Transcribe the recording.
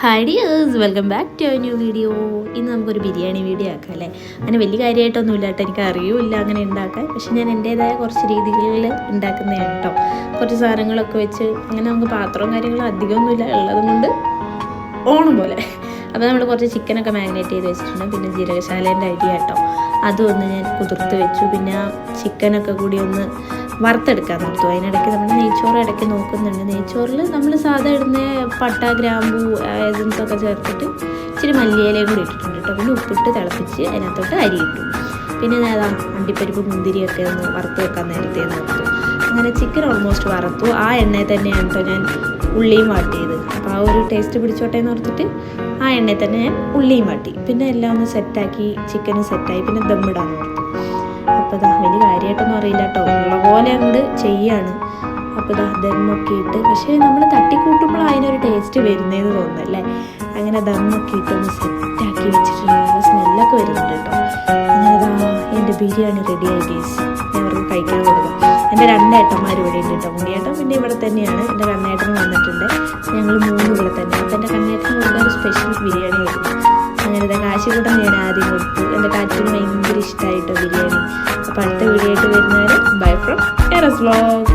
Hi dears, welcome back to new video. ഇന്ന് നമുക്കൊരു biryani video ആക്കാം അല്ലേ. അങ്ങനെ വലിയ കാര്യമായിട്ടൊന്നുമില്ല കേട്ടോ, എനിക്ക് അറിയില്ല അങ്ങനെ ഉണ്ടാക്കാൻ. പക്ഷെ ഞാൻ എൻ്റേതായ കുറച്ച് രീതികളിൽ ഉണ്ടാക്കുന്നതാണ് കേട്ടോ. കുറച്ച് സാധനങ്ങളൊക്കെ വെച്ച് അങ്ങനെ നമുക്ക് പാത്രവും കാര്യങ്ങളും അധികമൊന്നുമില്ല, ഉള്ളതും കൊണ്ട് ഓണം പോലെ. അപ്പോൾ നമ്മൾ കുറച്ച് ചിക്കനൊക്കെ മാരിനേറ്റ് ചെയ്ത് വെച്ചിട്ടുണ്ട്. പിന്നെ ജീരകശാലേൻ്റെ അരി കേട്ടോ, അതും ഒന്ന് ഞാൻ കുതിർത്ത് വെച്ചു. പിന്നെ ചിക്കനൊക്കെ കൂടി ഒന്ന് വറുത്തെടുക്കാൻ നോർത്തു. അതിനിടയ്ക്ക് നമ്മൾ നെയ്ച്ചോറ് ഇടയ്ക്ക് നോക്കുന്നുണ്ട്. നെയ്ച്ചോറിൽ നമ്മൾ സാധാ ഇടുന്ന പട്ട, ഗ്രാമ്പൂ, എസൻസൊക്കെ ചേർത്തിട്ട് ഇച്ചിരി മല്ലിയിലയും കൂടി ഇട്ടിട്ടുണ്ട് കേട്ടോ. പിന്നെ ഉപ്പിട്ട് തിളപ്പിച്ച് അതിനകത്തോട്ട് അരി ഇട്ടു. പിന്നെ ഏതാ അണ്ടിപ്പരിപ്പ്, മുന്തിരിയൊക്കെ ഒന്ന് വറുത്ത് വെക്കാൻ നേരത്തെ നോർത്തു. അങ്ങനെ ചിക്കൻ ഓൾമോസ്റ്റ് വറുത്തു. ആ എണ്ണയിൽ തന്നെയാണ് കേട്ടോ ഞാൻ ഉള്ളിയും വാട്ടിയത്. അപ്പോൾ ആ ഒരു ടേസ്റ്റ് പിടിച്ചോട്ടെ എന്ന് ഓർത്തിട്ട് ആ എണ്ണയിൽ തന്നെ ഞാൻ ഉള്ളിയും വാട്ടി. പിന്നെ എല്ലാം ഒന്ന് സെറ്റാക്കി, ചിക്കനും സെറ്റായി. പിന്നെ ദമ്മിടാൻ ഓർത്തു. അപ്പോൾ ഇതാ വലിയ കാര്യമായിട്ടൊന്നും അറിയില്ല കേട്ടോ, ഉള്ള പോലെ അങ്ങോട്ട് ചെയ്യാണ്. അപ്പോൾ ഇതാ ദമ്മൊക്കെ ഇട്ട്, പക്ഷേ നമ്മൾ തട്ടിക്കൂട്ടുമ്പോൾ അതിനൊരു ടേസ്റ്റ് വരുന്നതെന്ന് തോന്നുന്നല്ലേ. അങ്ങനെ ദമ്മൊക്കെ ഇട്ടൊന്ന് സെറ്റാക്കി വെച്ചിട്ടുണ്ട്. നല്ല സ്മെല്ലൊക്കെ വരുന്നുണ്ട് കേട്ടോ. അങ്ങനെ ഇതാ എൻ്റെ ബിരിയാണി റെഡിയായി ഗൈസ്. ഞാൻ അവർക്ക് കഴിക്കാൻ കൊടുക്കാം. എൻ്റെ രണ്ടേട്ടന്മാർ ഇവിടെ ഉണ്ട് കേട്ടോ. ഉണ്ണിയേട്ടൻ പിന്നെ ഇവിടെ തന്നെയാണ്. എൻ്റെ കണ്ണേട്ടനും വന്നിട്ടുണ്ട്. ഞങ്ങൾ മൂന്ന് ഇവിടെ തന്നെ. അപ്പോൾ എൻ്റെ കണ്ണേട്ടന് ഇവിടെ ഒരു സ്പെഷ്യൽ ബിരിയാണി വരുന്നു. അങ്ങനത്തെ കാശിക്കൂട്ടം ഞാൻ ആദ്യം കൊടുത്തു. എൻ്റെ കാറ്റിന് ഭയങ്കര ഇഷ്ടമായിട്ടോ ബിരിയാണി. അപ്പോൾ അടുത്ത വീഡിയോ ആയിട്ട് വരുന്നവരെ ബൈ ഫ്രം എറസ് വ്ലോഗ്.